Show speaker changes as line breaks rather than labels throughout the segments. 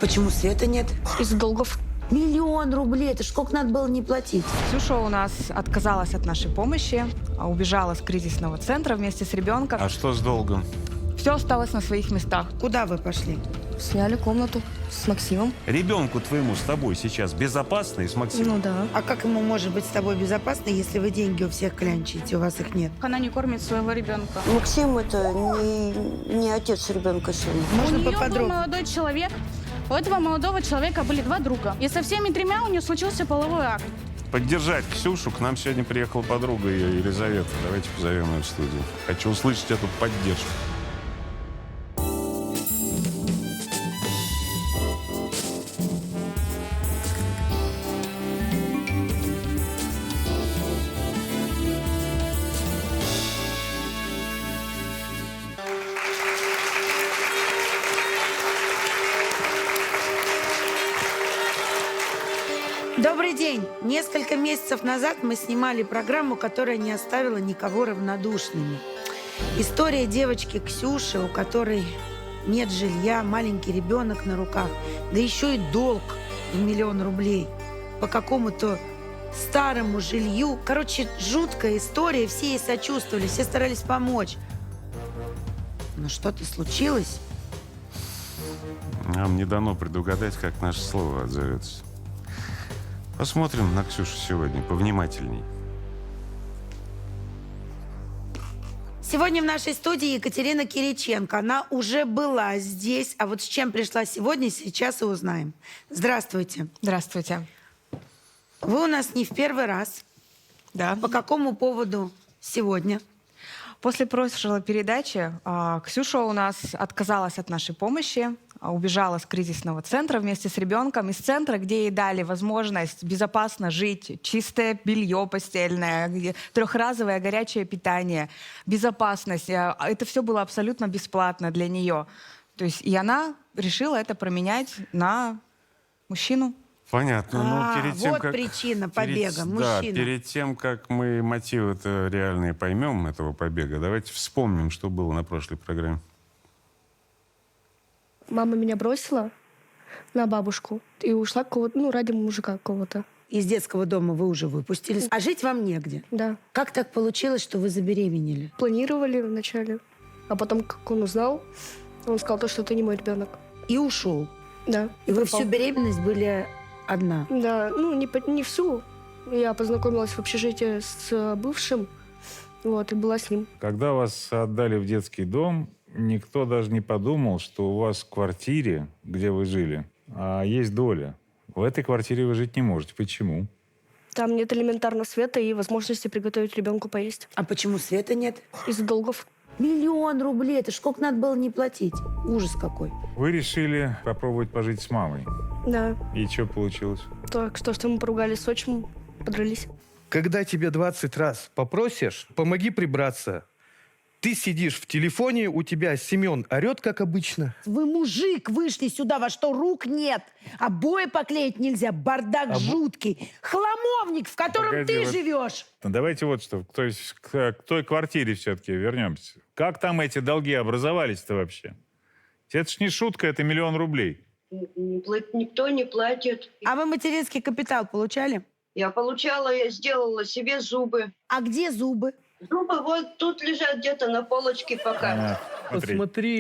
почему света нет?
Из-за долгов.
1 000 000 рублей. Это ж сколько надо было не платить?
Ксюша у нас отказалась от нашей помощи, убежала с кризисного центра вместе с ребенком.
А что с долгом?
Все осталось на своих местах.
Куда вы пошли?
Сняли комнату с Максимом.
Ребенку твоему с тобой сейчас безопасно и с Максимом?
Ну да.
А как ему может быть с тобой безопасно, если вы деньги у всех клянчите, у вас их нет?
Она не кормит своего ребенка.
Максим это не отец ребенка сына.
Можно
У нее был
поподробнее?
молодой человек. У этого молодого человека были 2 друга. И со всеми 3 у нее случился половой акт.
Поддержать Ксюшу. К нам сегодня приехала подруга ее, Елизавета. Давайте позовем ее в студию. Хочу услышать эту поддержку.
Добрый день! Несколько месяцев назад мы снимали программу, которая не оставила никого равнодушными. История девочки Ксюши, у которой нет жилья, маленький ребенок на руках, да еще и долг в 1 000 000 рублей по какому-то старому жилью. Короче, жуткая история, все ей сочувствовали, все старались помочь. Но что-то случилось.
Нам не дано предугадать, как наше слово отзовется. Посмотрим на Ксюшу сегодня повнимательней.
Сегодня в нашей студии Екатерина Кириченко. Она уже была здесь, а вот с чем пришла сегодня, сейчас и узнаем. Здравствуйте.
Здравствуйте.
Вы у нас не в первый раз.
Да.
По какому поводу сегодня?
После прошлой передачи Ксюша у нас отказалась от нашей помощи, убежала с кризисного центра вместе с ребенком из центра, где ей дали возможность безопасно жить, чистое белье постельное, трехразовое горячее питание, безопасность. Это все было абсолютно бесплатно для нее. То есть и она решила это променять на мужчину.
Понятно. Но перед тем,
вот
как...
причина побега,
Да,
мужчина.
перед тем, как мы мотивы-то реальные поймем этого побега, давайте вспомним, что было на прошлой программе.
Мама меня бросила на бабушку и ушла ради мужика какого-то.
Из детского дома вы уже выпустились, а жить вам негде.
Да.
Как так получилось, что вы забеременели?
Планировали вначале. А потом, как он узнал, он сказал, что это не мой ребенок.
И ушел.
Да.
И вы
Пропал.
всю беременность были одна.
Да, не всю. Я познакомилась в общежитии с бывшим, и была с ним.
Когда вас отдали в детский дом, никто даже не подумал, что у вас в квартире, где вы жили, есть доля. В этой квартире вы жить не можете. Почему?
Там нет элементарно света и возможности приготовить ребенку поесть.
А почему света нет?
Из-за долгов.
1 000 000 рублей. Это ж сколько надо было не платить? Ужас какой.
Вы решили попробовать пожить с мамой.
Да.
И что получилось?
Так что мы поругались с отчимом, подрались.
Когда тебе 20 раз попросишь, помоги прибраться. Ты сидишь в телефоне, у тебя Семен орет, как обычно.
Вы, мужик, вышли сюда, во что рук нет. Обои поклеить нельзя, бардак жуткий. Хламовник, в котором
Погоди,
ты
вот-
живешь.
Ну, давайте вот что, то есть к той квартире все-таки вернемся. Как там эти долги образовались-то вообще? Это ж не шутка, это 1 000 000 рублей.
Никто не платит.
А вы материнский капитал получали?
Я сделала себе зубы.
А где зубы?
Зубы вот тут лежат где-то на полочке пока.
Смотри.
Посмотри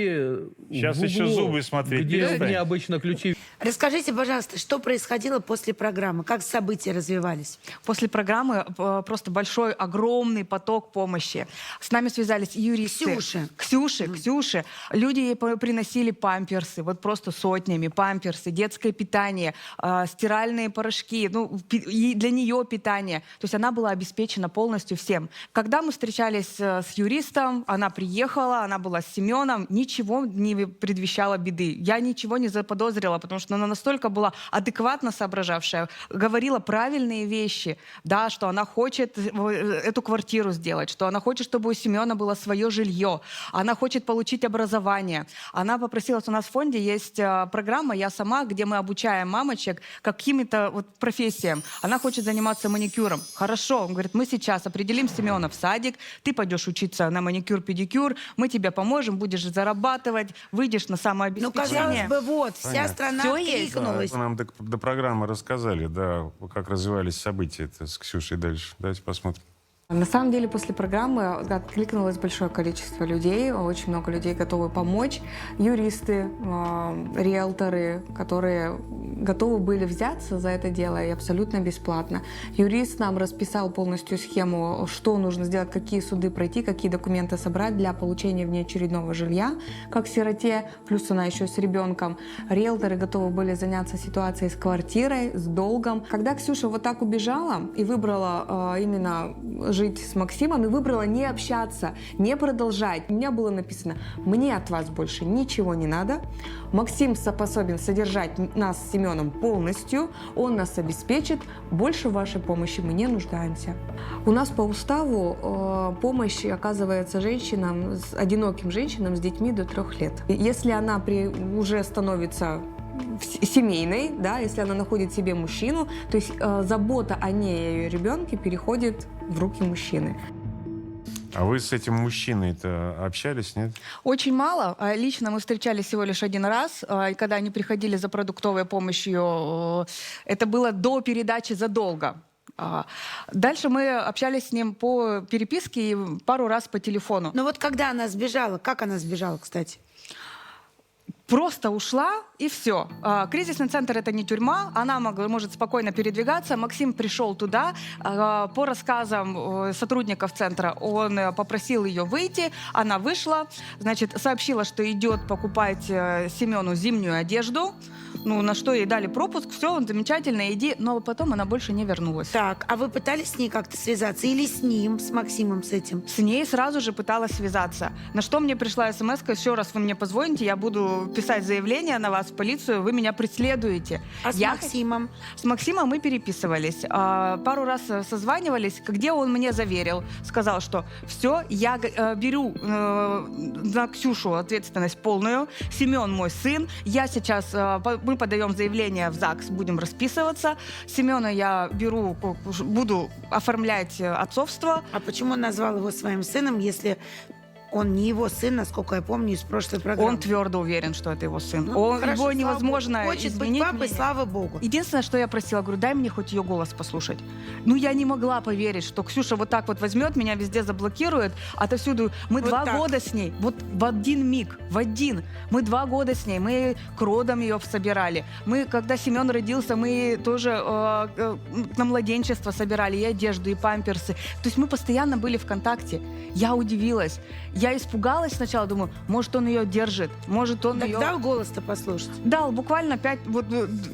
Сейчас
в
еще
углу,
зубы смотреть
где
перестань.
мне обычно ключи.
Расскажите, пожалуйста, что происходило после программы? Как события развивались?
После программы просто большой, огромный поток помощи. С нами связались юристы. Ксюши. Люди ей приносили памперсы, вот просто сотнями. Памперсы, детское питание, стиральные порошки, и для нее питание. То есть она была обеспечена полностью всем. Когда мы встречались с юристом, она приехала, она была с Семеном, ничего не предвещало беды. Я ничего не заподозрила, потому что она настолько была адекватно соображавшая, говорила правильные вещи, да, что она хочет эту квартиру сделать, что она хочет, чтобы у Семена было свое жилье, она хочет получить образование. Она попросила, у нас в фонде есть программа «Я сама», где мы обучаем мамочек какими-то профессиям. Она хочет заниматься маникюром. Хорошо, он говорит, мы сейчас определим Семена в садик, ты пойдешь учиться на маникюр-педикюр, мы тебе поможем, поможем, будешь зарабатывать, выйдешь на
Ну,
самообеспечение.
казалось бы, вот, вся
Понятно.
страна
Всё есть.
откликнулась.
Вы нам до программы рассказали, да, как развивались события с Ксюшей дальше. Давайте посмотрим.
На самом деле, после программы откликнулось большое количество людей, очень много людей готовы помочь. Юристы, риэлторы, которые готовы были взяться за это дело и абсолютно бесплатно. Юрист нам расписал полностью схему, что нужно сделать, какие суды пройти, какие документы собрать для получения внеочередного жилья, как сироте, плюс она еще с ребенком. Риэлторы готовы были заняться ситуацией с квартирой, с долгом. Когда Ксюша вот так убежала и выбрала именно жить с Максимом и выбрала не общаться, не продолжать. У меня было написано: мне от вас больше ничего не надо. Максим способен содержать нас с Семеном полностью, он нас обеспечит, больше в вашей помощи мы не нуждаемся. У нас по уставу помощь оказывается женщинам, одиноким женщинам с детьми до 3 лет. Если она уже становится семейной, да, если она находит себе мужчину, то есть забота о ней и ее ребенке переходит в руки мужчины.
А вы с этим мужчиной-то общались, нет?
Очень мало. Лично мы встречались всего лишь 1 раз. И когда они приходили за продуктовой помощью, это было до передачи «Задолго». Дальше мы общались с ним по переписке и пару раз по телефону.
Но вот когда она сбежала, как она сбежала, кстати?
Просто ушла, и все. Кризисный центр — это не тюрьма, она может спокойно передвигаться. Максим пришел туда. По рассказам сотрудников центра, он попросил ее выйти, она вышла, значит, сообщила, что идет покупать Семену зимнюю одежду. Ну, на что ей дали пропуск, все, замечательно, иди. Но потом она больше не вернулась.
Так, а вы пытались с ней как-то связаться? Или с ним, с Максимом, с этим?
С ней сразу же пыталась связаться. На что мне пришла смс-ка: еще раз вы мне позвоните, я буду писать заявление на вас в полицию, вы меня преследуете.
А с Максимом?
С Максимом мы переписывались. Пару раз созванивались, где он мне заверил. Сказал, что все, я беру на Ксюшу ответственность полную. Семен мой сын. Я сейчас... Мы подаем заявление в ЗАГС, будем расписываться. Семена я беру, буду оформлять отцовство.
А почему он назвал его своим сыном, если он не его сын, насколько я помню, из прошлой программы?
Он твердо уверен, что это его сын.
Ну, хорошо,
его
слава
невозможно
Богу. Хочет быть
изменить
папой,
мнение.
слава Богу.
Единственное, что я просила, говорю, дай мне хоть ее голос послушать. Ну, я не могла поверить, что Ксюша вот так вот возьмет, меня везде заблокирует, отовсюду. Мы
Вот
2
так.
года с ней, вот в один миг, в один. Мы 2 года с ней, мы к родам ее собирали. Мы, когда Семен родился, мы тоже на младенчество собирали и одежду, и памперсы. То есть мы постоянно были в контакте. Я удивилась. Я испугалась сначала, думаю, может, он ее держит, может, он
Так
ее...
дал голос-то послушать?
Дал буквально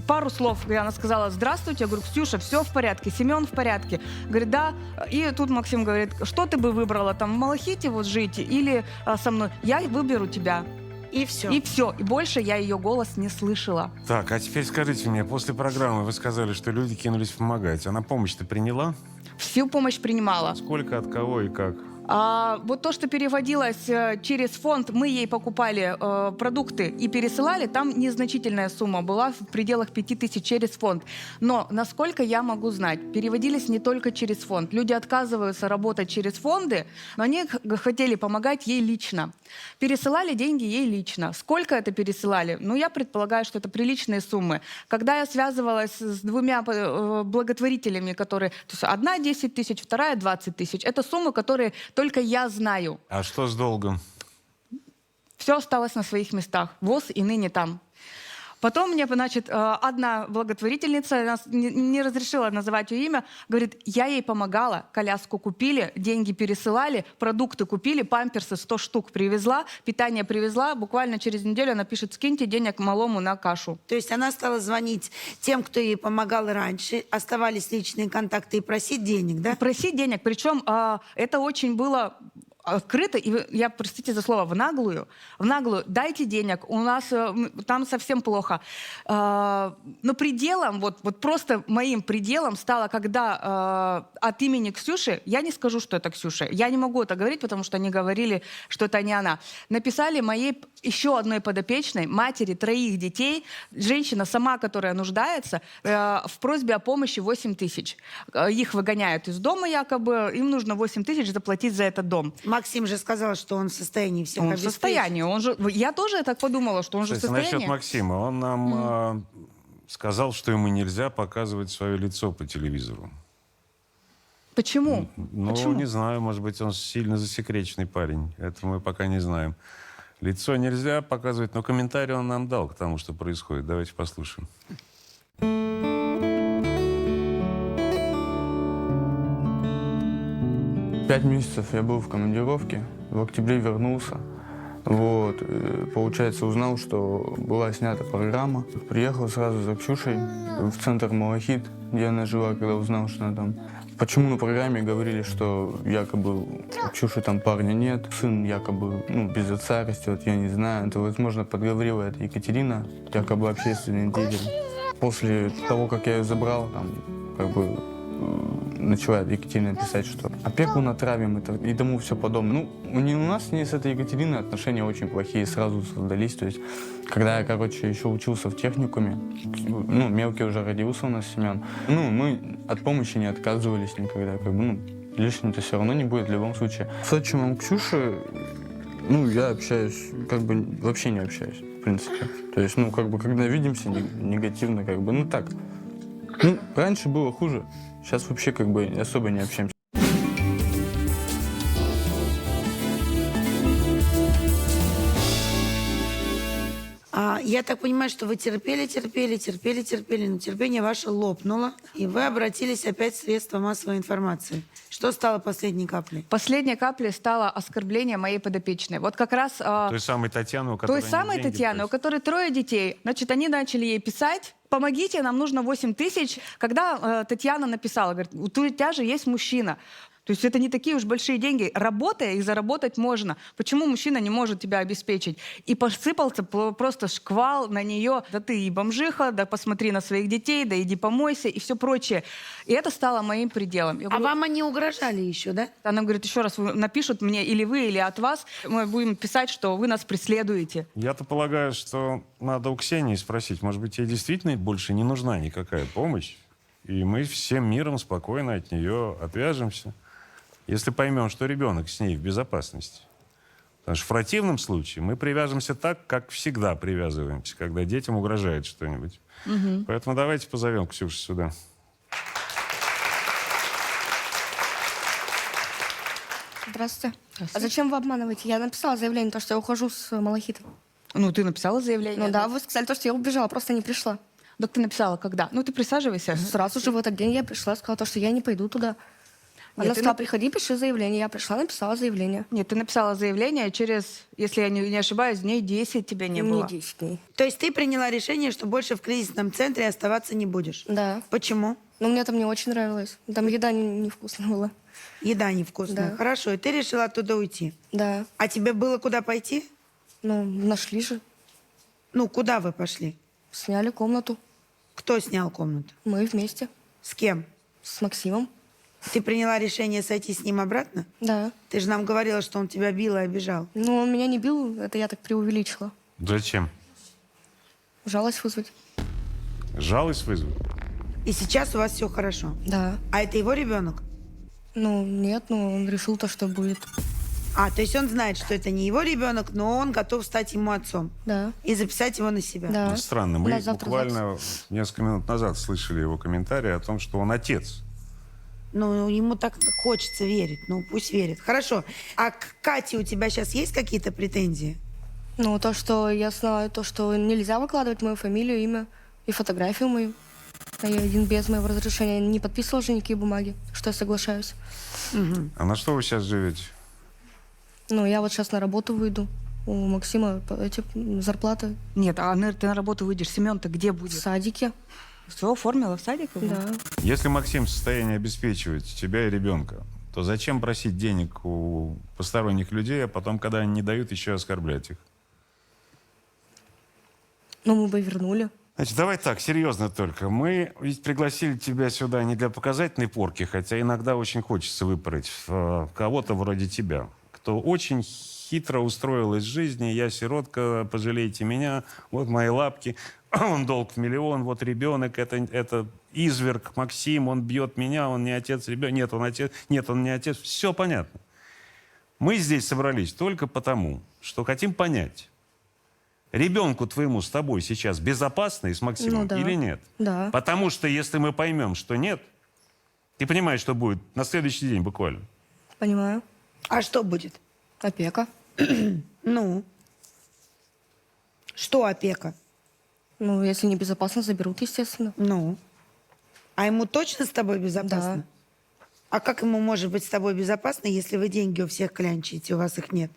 пару слов. И она сказала: здравствуйте. Я говорю: Ксюша, все в порядке, Семен в порядке. Говорит: да. И тут Максим говорит: что ты бы выбрала, там, в Малахите вот жить или со мной? Я выберу тебя.
И все.
И все. И больше я ее голос не слышала.
Так, а теперь скажите мне, после программы вы сказали, что люди кинулись помогать. Она помощь-то приняла?
Всю помощь принимала.
Сколько, от кого и как?
Вот то, что переводилось через фонд, мы ей покупали продукты и пересылали, там незначительная сумма была в пределах 5000 через фонд. Но, насколько я могу знать, переводились не только через фонд. Люди отказываются работать через фонды, но они хотели помогать ей лично. Пересылали деньги ей лично. Сколько это пересылали? Ну, я предполагаю, что это приличные суммы. Когда я связывалась с 2 благотворителями, которые... То есть одна 10 тысяч, вторая 20 тысяч. Это суммы, которые только я знаю.
А что с долгом?
Все осталось на своих местах. ВОЗ и ныне там. Потом мне, значит, одна благотворительница, она не разрешила называть ее имя, говорит: я ей помогала, коляску купили, деньги пересылали, продукты купили, памперсы 100 штук привезла, питание привезла, буквально через неделю она пишет: скиньте денег малому на кашу.
То есть она стала звонить тем, кто ей помогал раньше, оставались личные контакты, и просить денег, да?
Просить денег, причем это очень было... открыто, и я, простите за слово, в наглую, дайте денег, у нас там совсем плохо. Но пределом, вот просто моим пределом стало, когда от имени Ксюши, я не скажу, что это Ксюша, я не могу это говорить, потому что они говорили, что это не она, написали моей еще одной подопечной, матери 3 детей, женщина сама, которая нуждается, в просьбе о помощи 8 тысяч. Их выгоняют из дома якобы, им нужно 8 тысяч заплатить за этот дом.
Максим же сказал, что он в состоянии всех
Он в
обеспечить.
состоянии. Он же... Я тоже так подумала, что он же в
Кстати,
состоянии.
насчет Максима. Он нам сказал, что ему нельзя показывать свое лицо по телевизору.
Почему?
Ну,
Почему?
не знаю, может быть, он сильно засекреченный парень. Это мы пока не знаем. Лицо нельзя показывать, но комментарий он нам дал к тому, что происходит. Давайте послушаем.
5 месяцев я был в командировке, в октябре вернулся. Вот, получается, узнал, что была снята программа. Приехал сразу за Ксюшей в центр Малахит, где она жила, когда узнал, что она там. Почему на программе говорили, что якобы у Ксюши там парня нет, сын якобы без отца растет, я не знаю. Это, возможно, подговорила это Екатерина, якобы общественный деятель. После того, как я ее забрал, там, как бы, начала Екатерина писать, что опеку натравим и тому все подобное. Ну, у нас с ней, с этой Екатериной, отношения очень плохие, сразу создались. То есть, когда я, короче, еще учился в техникуме, мелкий уже родился у нас Семен, мы от помощи не отказывались никогда, лишним-то все равно не будет в любом случае. С отчимом Ксюши, я общаюсь, вообще не общаюсь, в принципе. То есть, когда видимся, негативно, так. Раньше было хуже. Сейчас вообще особо не общаемся.
Я так понимаю, что вы терпели, но терпение ваше лопнуло, и вы обратились опять в средства массовой информации. Что стало последней каплей?
Последней каплей стало оскорбление моей подопечной. Вот как раз...
Той самой Татьяны, у которой
Той самой Татьяны, у которой 3 детей. Значит, они начали ей писать: помогите, нам нужно 8 тысяч. Когда Татьяна написала, говорит, у тебя же есть мужчина. То есть это не такие уж большие деньги. Работая, их заработать можно. Почему мужчина не может тебя обеспечить? И посыпался просто шквал на нее. Да ты и бомжиха, да посмотри на своих детей, да иди помойся и все прочее. И это стало моим пределом. Я говорю,
вам они угрожали еще, да?
Она говорит, еще раз напишут мне или вы, или от вас. Мы будем писать, что вы нас преследуете.
Я-то полагаю, что надо у Ксении спросить. Может быть, ей действительно больше не нужна никакая помощь. И мы всем миром спокойно от нее отвяжемся. Если поймем, что ребенок с ней в безопасности. Потому что в противном случае мы привяжемся так, как всегда привязываемся, когда детям угрожает что-нибудь.
Угу.
Поэтому давайте позовем Ксюшу сюда.
Здравствуйте. А зачем вы обманываете? Я написала заявление, то, что я ухожу с Малахита.
Ты написала заявление?
Ну да, вы сказали, то, что я убежала, просто не пришла.
Так ты написала когда? Ты присаживайся.
Сразу же в этот день я пришла, сказала, то, что я не пойду туда. Она сказала, приходи, пиши заявление. Я пришла, написала заявление.
Нет, ты написала заявление через, если я не ошибаюсь, дней 10 тебя не было.
Не 10 дней.
То есть ты приняла решение, что больше в кризисном центре оставаться не будешь?
Да.
Почему?
Мне там не очень нравилось. Там еда невкусная была.
Еда невкусная.
Да.
Хорошо, и ты решила оттуда уйти?
Да.
А тебе было куда пойти?
Нашли же.
Куда вы пошли?
Сняли комнату.
Кто снял комнату?
Мы вместе.
С кем?
С Максимом.
Ты приняла решение сойти с ним обратно?
Да.
Ты же нам говорила, что он тебя бил и обижал.
Он меня не бил, это я так преувеличила.
Зачем?
Жалость вызвать.
Жалость вызвать?
И сейчас у вас все хорошо?
Да.
А это его ребенок?
Нет, он решил то, что будет.
То есть он знает, что это не его ребенок, но он готов стать ему отцом?
Да.
И записать его на себя?
Да.
Странно, мы буквально несколько минут назад слышали его комментарий о том, что он отец.
Ему так хочется верить. Пусть верит. Хорошо. А к Кате у тебя сейчас есть какие-то претензии?
То, что я знаю, то, что нельзя выкладывать мою фамилию, имя и фотографию мою. Я без моего разрешения не подписывала же никакие бумаги, что я соглашаюсь.
Угу.
А на что вы сейчас живете?
Я вот сейчас на работу выйду. У Максима зарплата.
Нет, ты на работу выйдешь. Семен-то где будет?
В садике.
Все оформила в садик?
Да.
Если Максим в состоянии обеспечивать тебя и ребенка, то зачем просить денег у посторонних людей, а потом, когда они не дают, еще оскорблять их?
Мы бы вернули.
Значит, давай так, серьезно только. Мы ведь пригласили тебя сюда не для показательной порки, хотя иногда очень хочется выпороть кого-то вроде тебя, кто очень хитро устроилась в жизни. Я сиротка, пожалейте меня, вот мои лапки. Он долг в 1 миллион, вот ребенок, это изверг Максим, он бьет меня, он не отец ребенка. Нет, он отец, нет, он не отец. Все понятно. Мы здесь собрались только потому, что хотим понять, ребенку твоему с тобой сейчас безопасно и с Максимом
Ну да.
или нет?
Да.
Потому что если мы поймем, что нет, ты понимаешь, что будет на следующий день буквально.
Понимаю.
А что будет?
Опека.
Ну? Что опека?
Ну, если небезопасно, заберут, естественно.
Ну? А ему точно с тобой безопасно?
Да.
А как ему может быть с тобой безопасно, если вы деньги у всех клянчите, у вас их нет?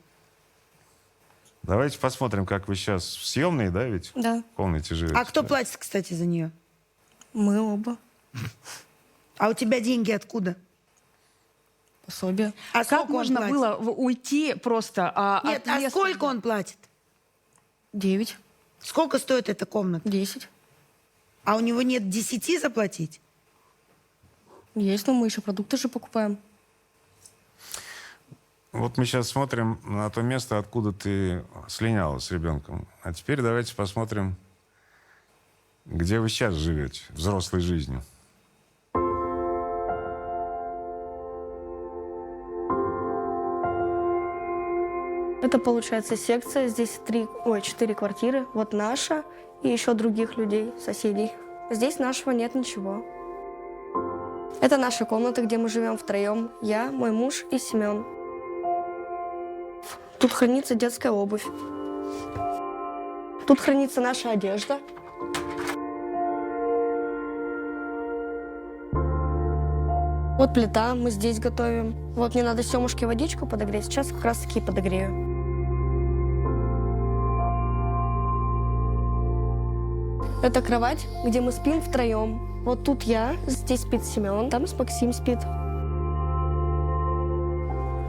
Давайте посмотрим, как вы сейчас в съемной, да, ведь?
Да.
В комнате живете.
А кто
да?
платит, кстати, за нее?
Мы оба.
А у тебя деньги откуда?
Пособие.
А
Как
сколько он
можно
платит?
было уйти просто
Нет,
от
а
места,
сколько он платит?
9.
Сколько стоит эта комната?
10.
А у него нет 10 заплатить?
Есть, но мы еще продукты же покупаем.
Вот мы сейчас смотрим на то место, откуда ты слиняла с ребенком. А теперь давайте посмотрим, где вы сейчас живете, взрослой жизнью.
Это получается секция. Здесь 4 квартиры. Вот наша и еще других людей, соседей. Здесь нашего нет ничего. Это наша комната, где мы живем втроем. Я, мой муж и Семен. Тут хранится детская обувь. Тут хранится наша одежда. Вот плита, мы здесь готовим. Вот мне надо Семушке водичку подогреть. Сейчас как раз таки подогрею. Это кровать, где мы спим втроем. Вот тут я, здесь спит Семен, там Максим спит.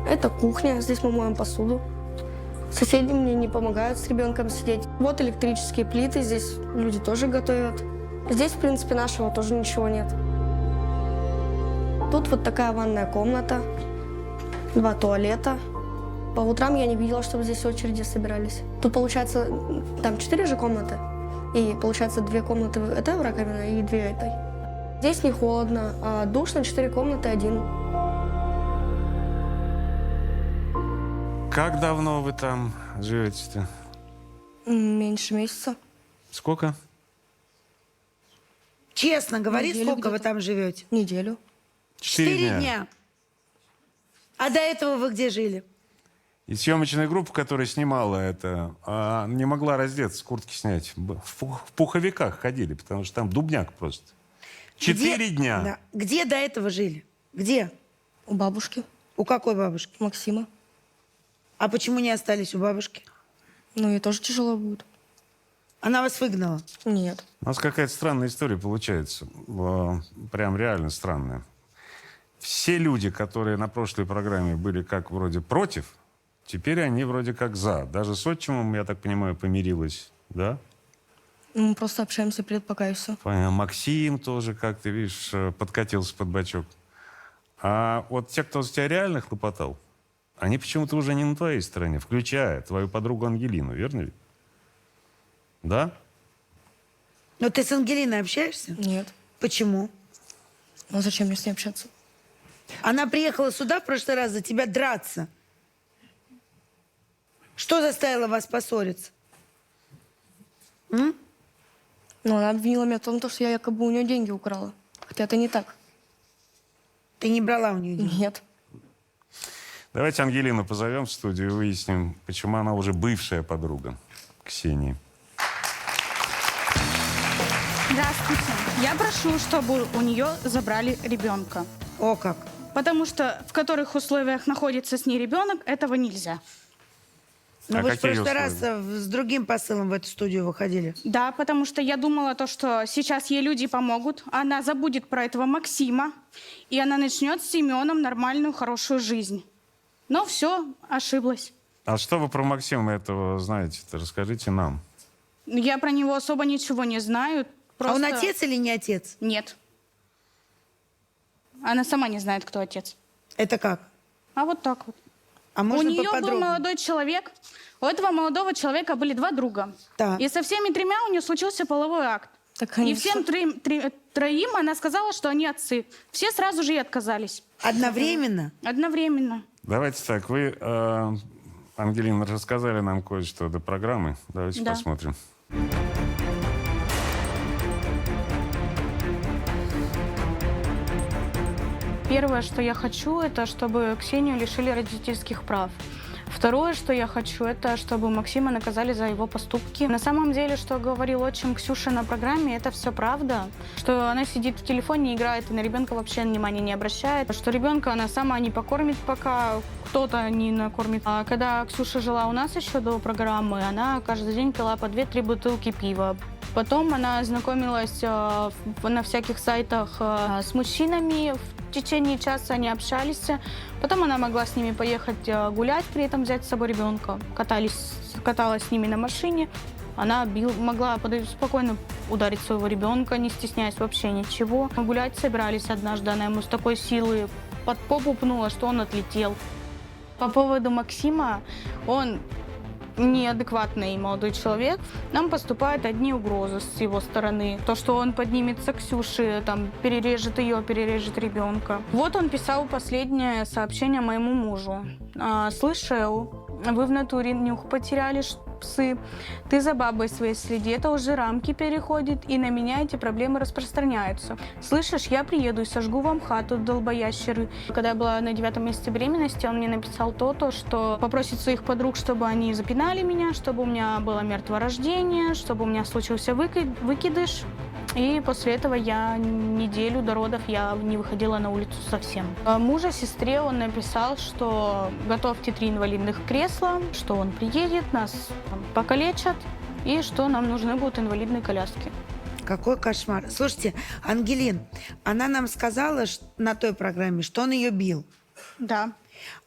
Это кухня, здесь мы моем посуду. Соседи мне не помогают с ребенком сидеть. Вот электрические плиты, здесь люди тоже готовят. Здесь, в принципе, нашего тоже ничего нет. Тут вот такая ванная комната, 2 туалета. По утрам я не видела, чтобы здесь очереди собирались. Тут, получается, там 4 же комнаты. И, получается, 2 комнаты, это раковина, и 2 этой. Здесь не холодно, а душно, 4 комнаты, 1.
Как давно вы там живете-то?
Меньше месяца.
Сколько?
Честно говори,
Неделю
сколько вы
где-то.
там живете?
Неделю.
4
дня. А до этого вы где жили?
И съемочная группа, которая снимала это, не могла раздеться, куртки снять. В пуховиках ходили, потому что там дубняк просто. 4
Где-
дня.
Да. Где до этого жили? Где?
У бабушки,
У какой бабушки?
Максима.
А почему не остались у бабушки?
Ну, ей тоже тяжело будет.
Она вас выгнала?
Нет.
У нас какая-то странная история получается. Прям реально странная. Все люди, которые на прошлой программе были как вроде против, теперь они вроде как за. Даже с отчимом, я так понимаю, помирилась, да?
Мы просто общаемся пока и все.
Максим тоже, как ты видишь, подкатился под бочок. А вот те, кто за тебя реально хлопотал, они почему-то уже не на твоей стороне, включая твою подругу Ангелину, верно ведь? Да?
Но ты с Ангелиной общаешься?
Нет.
Почему?
Ну, а зачем мне с ней общаться?
Она приехала сюда в прошлый раз за тебя драться. Что заставило вас поссориться?
Ну, она обвинила меня в том, что я якобы у нее деньги украла. Хотя это не так.
Ты не брала у нее деньги?
Нет.
Давайте Ангелину позовем в студию и выясним, почему она уже бывшая подруга Ксении.
Здравствуйте. Я прошу, чтобы у нее забрали ребенка.
О как.
Потому что в которых условиях находится с ней ребенок, этого нельзя.
Ну
А
вы в
какие
прошлый раз
условия?
с другим посылом в эту студию выходили.
Да, потому что я думала, что сейчас ей люди помогут, она забудет про этого Максима, и она начнет с Семеном нормальную, хорошую жизнь. Но все, ошиблась.
А что вы про Максима этого знаете-то? Расскажите нам.
Я про него особо ничего не знаю.
А он
просто-
отец или не отец?
Нет. Она сама не знает, кто отец.
Это как?
А вот так вот.
А
У
можно
нее был
поподробнее?
молодой человек. У этого молодого человека были 2 друга.
Так.
И со всеми 3 у нее случился половой акт.
Так
И
они
всем троим она сказала, что они отцы. Все сразу же и отказались.
Одновременно?
Одновременно.
Давайте так, вы, Ангелина, рассказали нам кое-что до программы. Давайте
Да.
посмотрим.
Первое, что я хочу, это чтобы Ксению лишили родительских прав. Второе, что я хочу, это чтобы Максима наказали за его поступки. На самом деле, что говорил отчим Ксюши на программе, это все правда. Что она сидит в телефоне, играет и на ребенка вообще внимания не обращает. Что ребенка она сама не покормит, пока кто-то не накормит. А когда Ксюша жила у нас еще до программы, она каждый день пила по 2-3 бутылки пива. Потом она знакомилась на всяких сайтах с мужчинами. В течение часа они общались. Потом она могла с ними поехать гулять, при этом взять с собой ребенка. Каталась с ними на машине. Она могла спокойно ударить своего ребенка, не стесняясь вообще ничего. Гулять собирались однажды. Она ему с такой силы под попу пнула, что он отлетел. По поводу Максима, он неадекватный молодой человек. Нам поступают одни угрозы с его стороны. То, что он поднимется к Ксюше, там, перережет ее, перережет ребенка. Вот он писал последнее сообщение моему мужу. «Слышал, вы в натуре нюх потеряли, псы. Ты за бабой своей следи, это уже рамки переходит, и на меня эти проблемы распространяются. Слышишь, я приеду и сожгу вам хату, долбоящеры». Когда я была на 9-м месяце беременности, он мне написал то, что попросит своих подруг, чтобы они запинали меня, чтобы у меня было мертворождение, чтобы у меня случился выкидыш. И после этого я неделю до родов я не выходила на улицу совсем. Мужа, сестре он написал, что готовьте 3 инвалидных кресла, что он приедет, нас там покалечат, и что нам нужны будут инвалидные коляски.
Какой кошмар. Слушайте, Ангелин, она нам сказала на той программе, что он ее бил.
Да.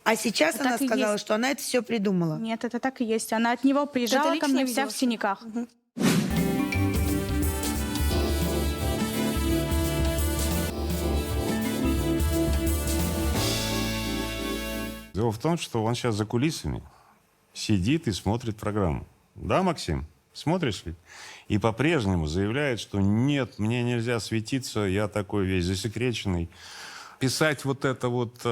А сейчас
Это
она
так и
сказала,
есть.
что она это все придумала.
Нет, это так и есть. Она от него приезжала ко
личное
мне вся
видео.
в синяках.
Дело в том, что он сейчас за кулисами сидит и смотрит программу. Да, Максим? Смотришь ли? И по-прежнему заявляет, что нет, мне нельзя светиться, я такой весь засекреченный. Писать вот это вот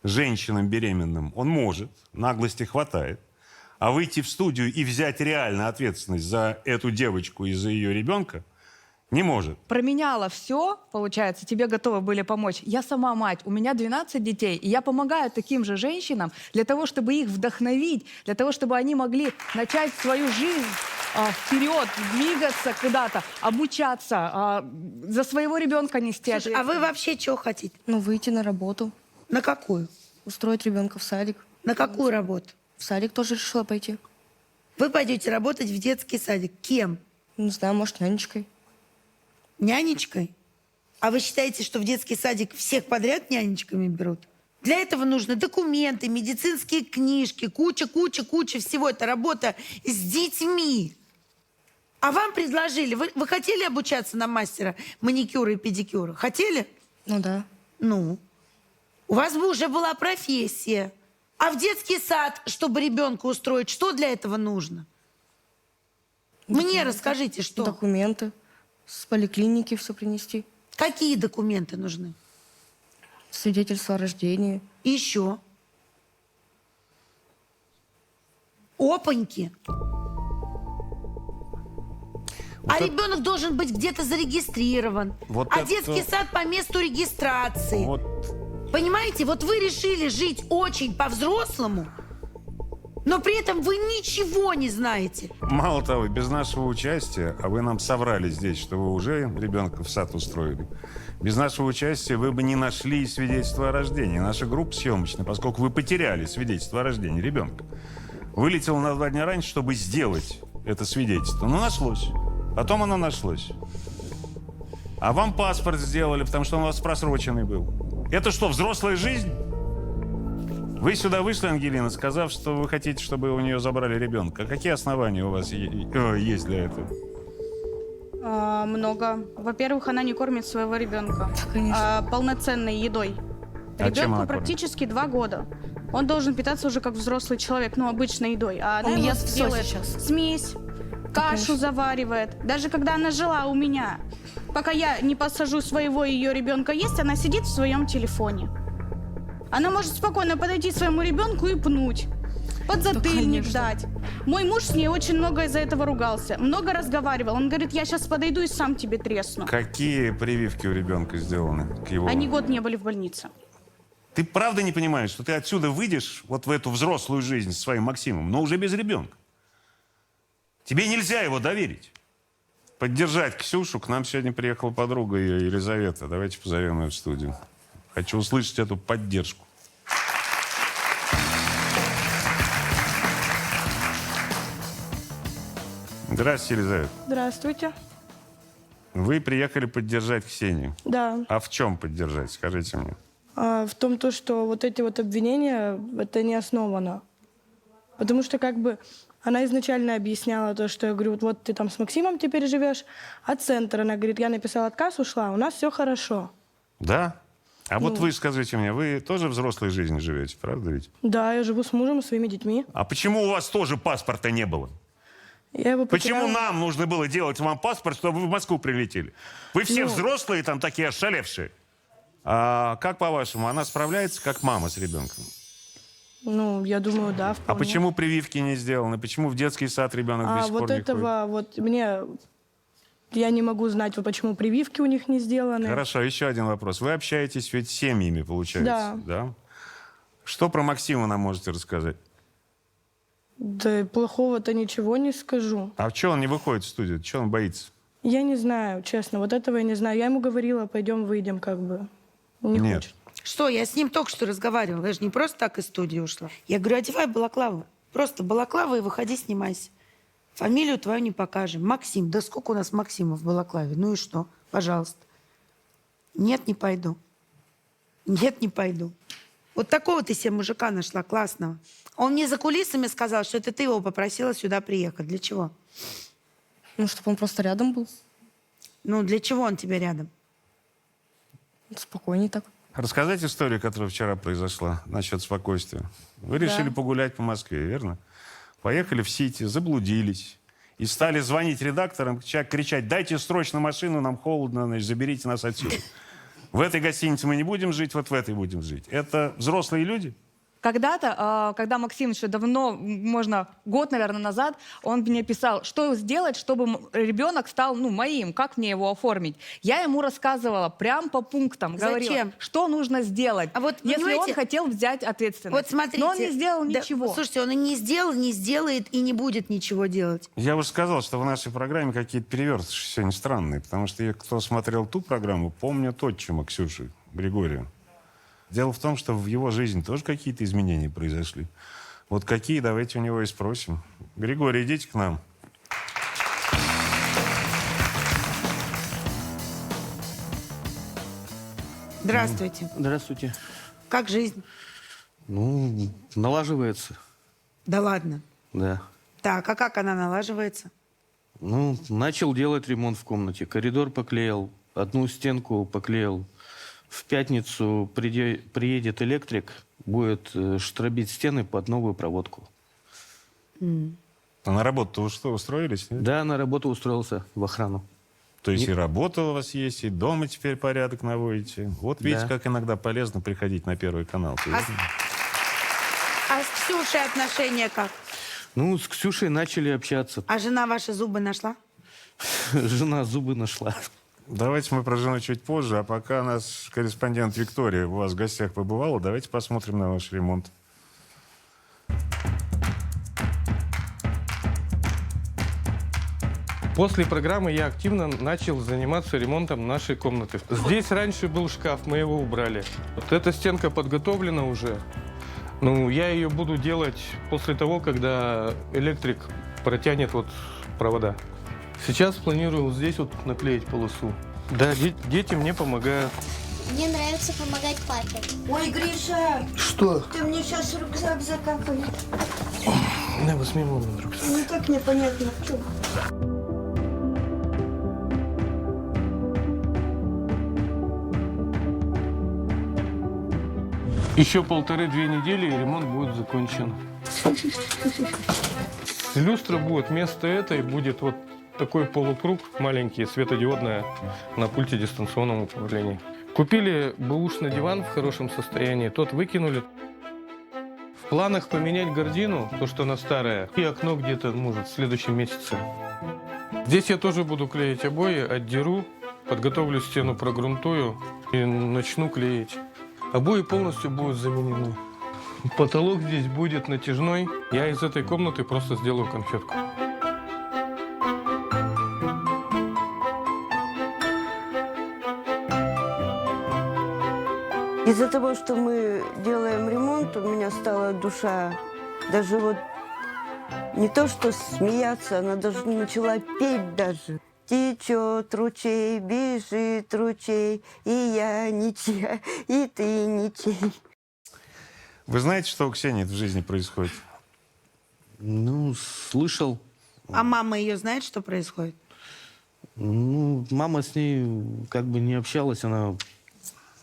женщинам беременным он может, наглости хватает. А выйти в студию и взять реально ответственность за эту девочку и за ее ребенка не может.
Променяла все, получается, тебе готовы были помочь. Я сама мать, у меня 12 детей, и я помогаю таким же женщинам для того, чтобы их вдохновить, для того, чтобы они могли начать свою жизнь вперед, двигаться куда-то, обучаться, за своего ребенка нести
Слушай, а
ответственность.
вы вообще чего хотите?
Ну, выйти на работу,
На какую?
устроить ребенка в садик.
На какую работу?
В садик тоже решила пойти.
Вы пойдете работать в детский садик. Кем?
Не знаю, может, нянечкой.
Нянечкой? А вы считаете, что в детский садик всех подряд нянечками берут? Для этого нужны документы, медицинские книжки, куча всего. Это работа с детьми. А вам предложили, вы хотели обучаться на мастера маникюра и педикюра? Хотели?
Ну да.
Ну, у вас бы уже была профессия. А в детский сад, чтобы ребенка устроить, что для этого нужно? Мне расскажите, что?
Документы. С поликлиники все принести.
Какие документы нужны?
Свидетельство о рождении.
И еще. Опаньки. А ребенок должен быть где-то зарегистрирован.
Вот
а
это-
детский сад по месту регистрации.
Вот
Понимаете, вот вы решили жить очень по-взрослому, но при этом вы ничего не знаете.
мало того, без нашего участия, а вы нам соврали здесь, что вы уже ребенка в сад устроили, без нашего участия вы бы не нашли свидетельство о рождении. Наша группа съемочная, поскольку вы потеряли свидетельство о рождении ребенка, вылетела на 2 дня раньше, чтобы сделать это свидетельство. Но нашлось. Потом оно нашлось. А вам паспорт сделали, потому что он у вас просроченный был. Это что, взрослая жизнь? Вы сюда вышли, Ангелина, сказав, что вы хотите, чтобы у нее забрали ребенка. Какие основания у вас есть для этого?
Много. Во-первых, она не кормит своего ребенка
Конечно.
полноценной едой.
А чем она
Ребенку
кормит?
практически 2 года. Он должен питаться уже как взрослый человек, ну, обычной едой. А она
Он
ему
ест всё
делает
сейчас.
смесь, кашу заваривает. Даже когда она жила у меня, пока я не посажу своего ее ребенка есть, она сидит в своем телефоне. Она может спокойно подойти к своему ребенку и пнуть. Подзатыльник дать. Мой муж с ней очень много из-за этого ругался. Много разговаривал. Он говорит, я сейчас подойду и сам тебе тресну.
Какие прививки у ребенка сделаны к его...
Они год не были в больнице.
Ты правда не понимаешь, что ты отсюда выйдешь вот в эту взрослую жизнь со своим Максимом, но уже без ребенка? Тебе нельзя его доверить. Поддержать Ксюшу. К нам сегодня приехала подруга ее, Елизавета. Давайте позовем ее в студию. Хочу услышать эту поддержку. Здравствуйте, Елизавета.
Здравствуйте.
Вы приехали поддержать Ксению.
Да.
А в чем поддержать, скажите мне?
В том, что вот эти вот обвинения, это не основано. Потому что как бы она изначально объясняла то, что я говорю, вот ты там с Максимом теперь живешь, а центр, она говорит, я написала отказ, ушла, у нас все хорошо.
Да? А вот вы скажите мне, вы тоже взрослой жизнью живете, правда ведь?
Да, я живу с мужем и своими детьми.
А почему у вас тоже паспорта не было?
Я его
Почему
потеряла.
нам нужно было делать вам паспорт, чтобы вы в Москву прилетели? Вы все взрослые там такие ошалевшие. А как по-вашему, она справляется как мама с ребенком?
Ну, я думаю, да, вполне.
А почему прививки не сделаны? Почему в детский сад ребенок до сих
вот
пор не
этого, вот мне... Я не могу знать, вот почему прививки у них не сделаны.
Хорошо, еще один вопрос. Вы общаетесь ведь с семьями, получается? Да. Что про Максима нам можете рассказать?
Да плохого-то ничего не скажу.
А что он не выходит в студию? Чего он боится?
Я не знаю, честно, вот этого я не знаю. Я ему говорила, пойдем выйдем, как бы. Не
Нет.
хочет.
Что, я с ним только что разговаривала. Я же не просто так из студии ушла. Я говорю, одевай балаклаву. Просто балаклава и выходи, снимайся. Фамилию твою не покажем. Максим. Да сколько у нас Максимов в балаклаве? Ну и что? Пожалуйста. Нет, не пойду. Нет, не пойду. Вот такого ты себе мужика нашла, классного. Он мне за кулисами сказал, что это ты его попросила сюда приехать. Для чего?
Ну, чтобы он просто рядом был.
Ну, для чего он тебе рядом?
Спокойней так.
Рассказать историю, которая вчера произошла насчет спокойствия. Вы решили погулять по Москве, верно? Поехали в Сити, заблудились. И стали звонить редакторам, кричать, дайте срочно машину, нам холодно, значит, заберите нас отсюда. В этой гостинице мы не будем жить, вот в этой будем жить. Это взрослые люди?
Когда-то, когда Максим еще давно, можно год, наверное, назад, он мне писал, что сделать, чтобы ребенок стал, моим, как мне его оформить. Я ему рассказывала прям по пунктам, говорила,
Зачем?
что нужно сделать,
А вот,
если
понимаете,
он хотел взять ответственность.
Вот смотрите.
Но он не сделал
да,
ничего.
Слушайте, он и не сделал, не сделает и не будет ничего делать.
Я уже сказал, что в нашей программе какие-то перевертыши сегодня странные, потому что кто смотрел ту программу, помнят отчима Ксюши, Григория. Дело в том, что в его жизни тоже какие-то изменения произошли. Вот какие, давайте у него и спросим. Григорий, идите к нам.
Здравствуйте.
Здравствуйте.
Как жизнь?
Ну, налаживается,
Да ладно.
да.
Так, а как она налаживается?
Ну, начал делать ремонт в комнате. Коридор поклеил, одну стенку поклеил. В пятницу приедет электрик, будет штробить стены под новую проводку.
А на работу-то что, устроились? Нет?
Да, на работу устроился в охрану.
То есть и работа у вас есть, и дома теперь порядок наводите. Вот видите,
Да.
как иногда полезно приходить на Первый канал.
А с Ксюшей отношения как?
Ну, с Ксюшей начали общаться.
А жена ваши зубы нашла?
Жена зубы нашла.
Давайте мы про жену чуть позже, а пока наш корреспондент Виктория у вас в гостях побывала, давайте посмотрим на ваш ремонт.
После программы я активно начал заниматься ремонтом нашей комнаты. Здесь раньше был шкаф, мы его убрали. Вот эта стенка подготовлена уже. Ну, я ее буду делать после того, когда электрик протянет вот провода. Сейчас планирую вот здесь вот наклеить полосу. Да, дети мне помогают.
Мне нравится помогать папе.
Ой, Гриша,
Что?
ты мне сейчас рюкзак закапали.
Да, возьми мамин рюкзак.
Ну так непонятно в чем.
Еще 1,5-2 недели, и ремонт будет закончен. Люстра будет вместо этой, будет вот такой полукруг маленький, светодиодная, на пульте дистанционного управления. Купили бэушный диван в хорошем состоянии, тот выкинули. В планах поменять гардину, то, что она старая, и окно где-то, может, в следующем месяце. Здесь я тоже буду клеить обои, отдеру, подготовлю стену, прогрунтую и начну клеить. Обои полностью будут заменены. Потолок здесь будет натяжной. Я из этой комнаты просто сделаю конфетку.
Из-за того, что мы делаем ремонт, у меня стала душа даже вот не то что смеяться, она даже начала петь даже. Течет ручей, бежит ручей, и я ничья, и ты ничей.
Вы знаете, что у Ксении в жизни происходит?
Ну, слышал.
А мама ее знает, что происходит?
Ну, мама с ней как бы не общалась. Она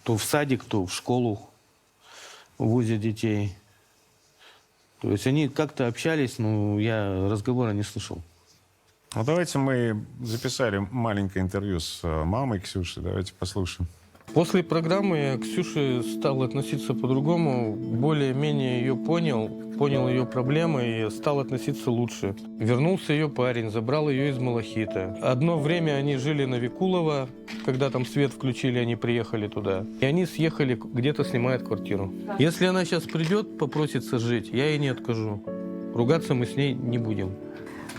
то в садик, то в школу возят детей. То есть они как-то общались, но я разговора не слышал.
Ну, давайте мы записали маленькое интервью с мамой Ксюши. Давайте послушаем.
После программы я к Ксюше стал относиться по-другому, более-менее ее понял ее проблемы и стал относиться лучше. Вернулся ее парень, забрал ее из Малахита. Одно время они жили на Викулова, когда там свет включили, они приехали туда. И они съехали, где-то снимают квартиру. Если она сейчас придет, попросится жить, я ей не откажу. Ругаться мы с ней не будем.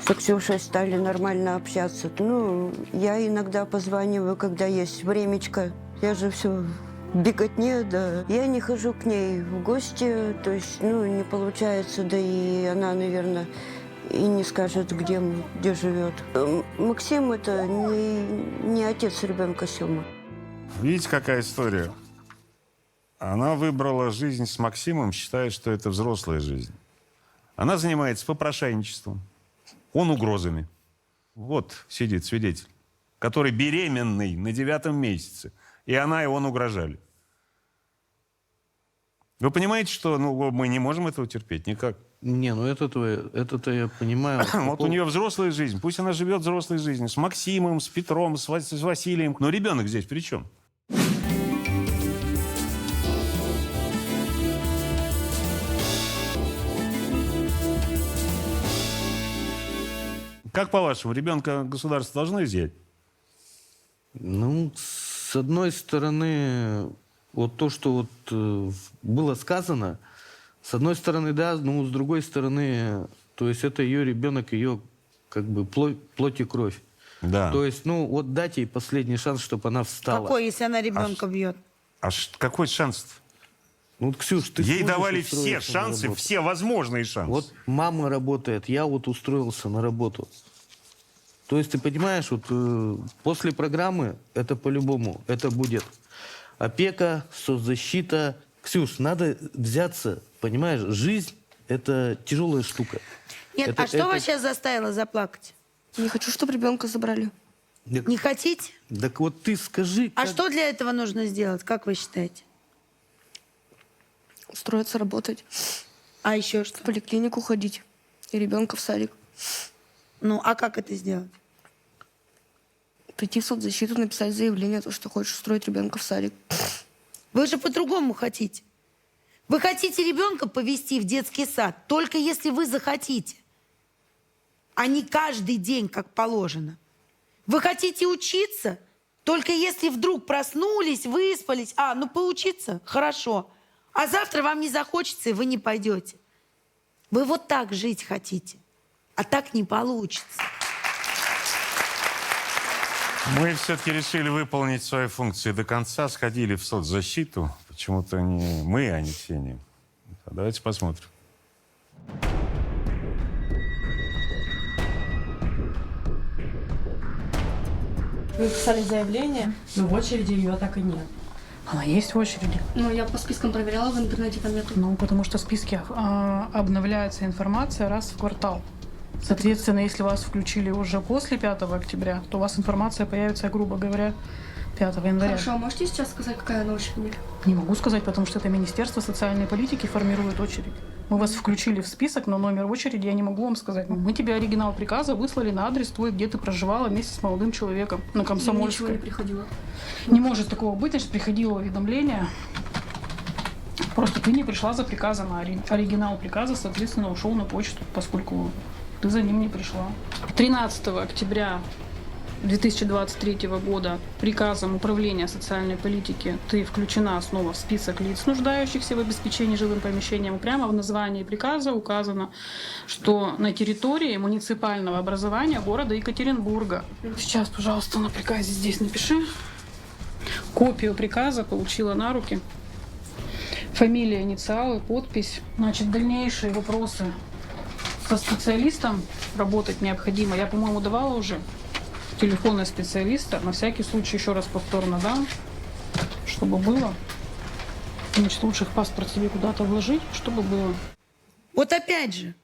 С Ксюшей стали нормально общаться. Ну, я иногда позваниваю, когда есть времечко. Я же все беготне, да. Я не хожу к ней в гости, то есть, ну, не получается, да и она, наверное, и не скажет, где живет. Максим – это не отец ребенка Сёма.
Видите, какая история? Она выбрала жизнь с Максимом, считая, что это взрослая жизнь. Она занимается попрошайничеством, он угрозами. Вот сидит свидетель, который беременный на 9-м месяце. И она, и он угрожали. Вы понимаете, что мы не можем этого терпеть никак?
Не, ну это-то я понимаю.
Вот у нее взрослая жизнь. Пусть она живет взрослой жизнью. С Максимом, с Петром, с Василием. Но ребенок здесь при чем? Как по-вашему, ребенка государство должно изъять?
Ну, с одной стороны, вот то, что вот было сказано, с одной стороны, да, но с другой стороны, то есть это ее ребенок, ее как бы плоть и кровь.
Да.
То есть, ну, вот дать ей последний шанс, чтобы она встала.
Какой, если она ребенка бьет?
Какой шанс-то?
Ну, вот, Ксюш, ты
ей
сможешь
давали все
устроиться на
шансы,
работу?
все возможные шансы.
Вот мама работает, я вот устроился на работу. То есть, ты понимаешь, вот после программы это по-любому, это будет опека, соцзащита. Ксюш, надо взяться, понимаешь, жизнь – это тяжелая штука.
Нет, а что вас сейчас заставило заплакать?
Не хочу, чтобы ребенка забрали.
Не хотите?
Так вот ты скажи…
А что для этого нужно сделать, как вы считаете?
Устроиться работать.
А еще что?
В поликлинику ходить. И ребенка в садик.
Ну, а как это сделать?
Прийти в соцзащиту, написать заявление, то, что хочешь устроить ребенка в садик.
Вы же по-другому хотите. Вы хотите ребенка повезти в детский сад, только если вы захотите, а не каждый день, как положено. Вы хотите учиться, только если вдруг проснулись, выспались. Ну поучиться, хорошо. А завтра вам не захочется, и вы не пойдете. Вы вот так жить хотите, а так не получится.
Мы все-таки решили выполнить свои функции до конца, сходили в соцзащиту. Почему-то не мы, а не Ксения. Давайте посмотрим.
Вы писали заявление, но в очереди ее так и нет.
Она есть в очереди.
Ну, я по спискам проверяла, в интернете там нету.
Ну, потому что в списке обновляется информация раз в квартал. Соответственно, если вас включили уже после 5 октября, то у вас информация появится, грубо говоря, 5 января.
Хорошо, а можете сейчас сказать, какая она очередь?
Не могу сказать, потому что это Министерство социальной политики формирует очередь.
Мы вас включили в список, но номер очереди я не могу вам сказать. Мы тебе оригинал приказа выслали на адрес твой, где ты проживала вместе с молодым человеком на Комсомольской.
Ничего не приходило.
Не может такого быть, значит, приходило уведомление. Просто ты не пришла за приказом, а оригинал приказа, соответственно, ушел на почту, поскольку ты за ним не пришла. 13 октября 2023 года приказом Управления социальной политики ты включена снова в список лиц, нуждающихся в обеспечении жилым помещением. Прямо в названии приказа указано, что на территории муниципального образования города Екатеринбурга. Сейчас, пожалуйста, на приказе здесь напиши. Копию приказа получила на руки. Фамилия, инициалы, подпись. Значит, дальнейшие вопросы со специалистом работать необходимо. Я, по-моему, давала уже телефоны специалиста. На всякий случай еще раз повторно дам, чтобы было. Значит, лучше их паспорт себе куда-то вложить, чтобы было.
Вот опять же,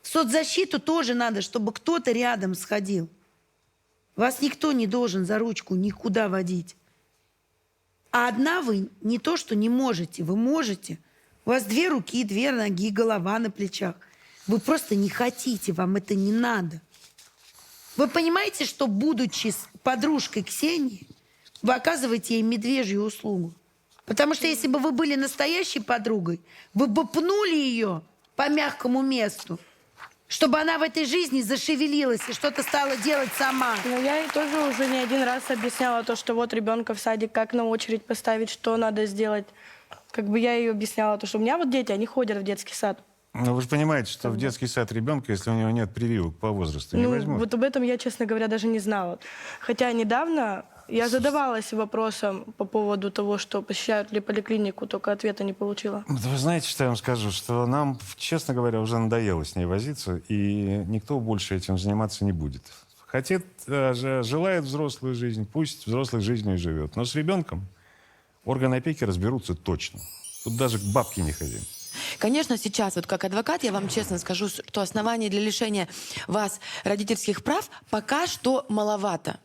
в соцзащиту тоже надо, чтобы кто-то рядом сходил. Вас никто не должен за ручку никуда водить. А одна вы не то, что не можете, вы можете. У вас 2 руки, 2 ноги, голова на плечах. Вы просто не хотите, вам это не надо. Вы понимаете, что, будучи подружкой Ксении, вы оказываете ей медвежью услугу? Потому что если бы вы были настоящей подругой, вы бы пнули ее по мягкому месту, чтобы она в этой жизни зашевелилась и что-то стала делать сама.
Но я ей тоже уже не один раз объясняла то, что вот ребенка в садик, как на очередь поставить, что надо сделать. Как бы я ей объясняла то, что у меня вот дети, они ходят в детский сад.
Ну, вы же понимаете, что в детский сад ребенка, если у него нет прививок по возрасту, не возьмут.
Вот об этом я, честно говоря, даже не знала. Хотя недавно я задавалась вопросом по поводу того, что посещают ли поликлинику, только ответа не получила.
Вы знаете, что я вам скажу? Что нам, честно говоря, уже надоело с ней возиться, и никто больше этим заниматься не будет. Хотят, желает взрослую жизнь, пусть взрослой жизнью и живет. Но с ребенком органы опеки разберутся точно. Тут даже к бабке не ходи.
Конечно, сейчас, вот как адвокат, я вам честно скажу, что оснований для лишения вас родительских прав пока что маловато.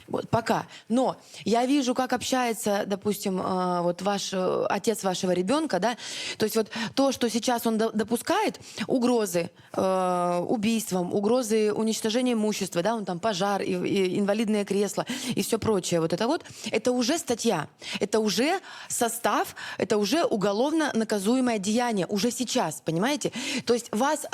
Вот, пока. Но я вижу, как общается, допустим, вот ваш отец вашего ребенка, да, то есть вот то, что сейчас он допускает, угрозы убийством, угрозы уничтожения имущества, да, он там пожар, и инвалидное кресло, и все прочее, вот это уже статья, это уже состав, это уже уголовно наказуемое деяние, уже сейчас, понимаете? То есть вас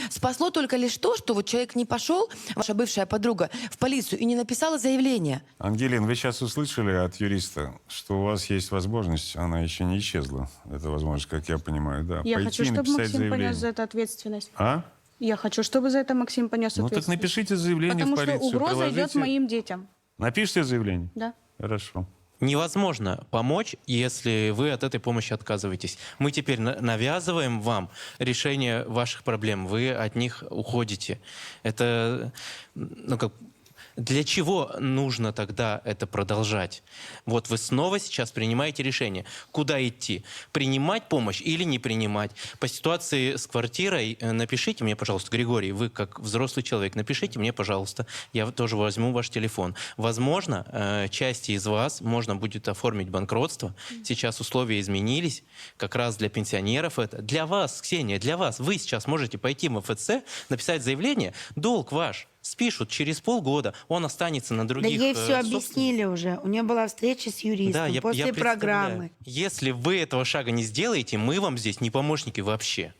спасло только лишь то, что вот человек не пошел, ваша бывшая подруга, в полицию и не написала заявление.
Ангелин, вы сейчас услышали от юриста, что у вас есть возможность, она еще не исчезла, эта возможность, как я понимаю, да,
Я
пойти
хочу,
и
чтобы
написать
Максим
заявление.
понес за это ответственность.
А?
Я хочу, чтобы за это Максим понес
Ну
ответственность.
так напишите заявление
Потому
в полицию.
что угроза идет
приложите.
моим детям.
Напишите заявление?
Да.
Хорошо.
Невозможно помочь, если вы от этой помощи отказываетесь. Мы теперь навязываем вам решение ваших проблем. Вы от них уходите. Это, ну, как... Для чего нужно тогда это продолжать? Вот вы снова сейчас принимаете решение, куда идти. Принимать помощь или не принимать. По ситуации с квартирой напишите мне, пожалуйста, Григорий, вы как взрослый человек, напишите мне, пожалуйста, я тоже возьму ваш телефон. Возможно, части из вас можно будет оформить банкротство. Сейчас условия изменились, как раз для пенсионеров это. Для вас, Ксения, для вас. Вы сейчас можете пойти в МФЦ, написать заявление, долг ваш спишут через полгода, он останется на других.
Да ей все объяснили уже. У нее была встреча с юристом
да,
после
я
программы.
Если вы этого шага не сделаете, мы вам здесь не помощники вообще.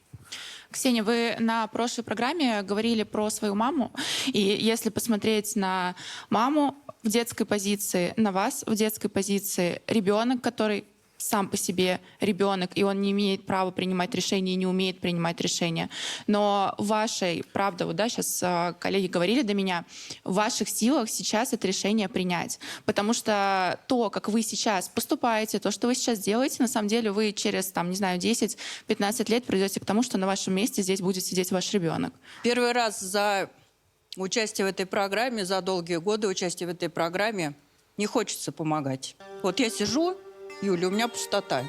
Ксения, вы на прошлой программе говорили про свою маму. И если посмотреть на маму в детской позиции, на вас в детской позиции, ребенок, который сам по себе ребенок, и он не имеет права принимать решения и не умеет принимать решения. Но в вашей, правда, вот да, сейчас коллеги говорили до меня, в ваших силах сейчас это решение принять. Потому что то, как вы сейчас поступаете, то, что вы сейчас делаете, на самом деле вы через, там, не знаю, 10-15 лет придете к тому, что на вашем месте здесь будет сидеть ваш ребенок.
Первый раз за участие в этой программе, за долгие годы участия в этой программе не хочется помогать. Вот я сижу, Юля, у меня пустота.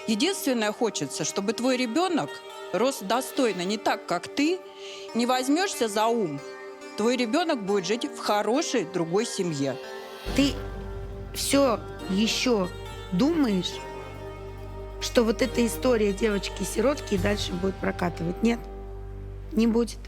Единственное хочется, чтобы твой ребенок рос достойно, не так, как ты. Не возьмешься за ум, твой ребенок будет жить в хорошей другой семье.
Ты все еще думаешь что вот эта история девочки-сиротки и дальше будет прокатывать. Нет, не будет.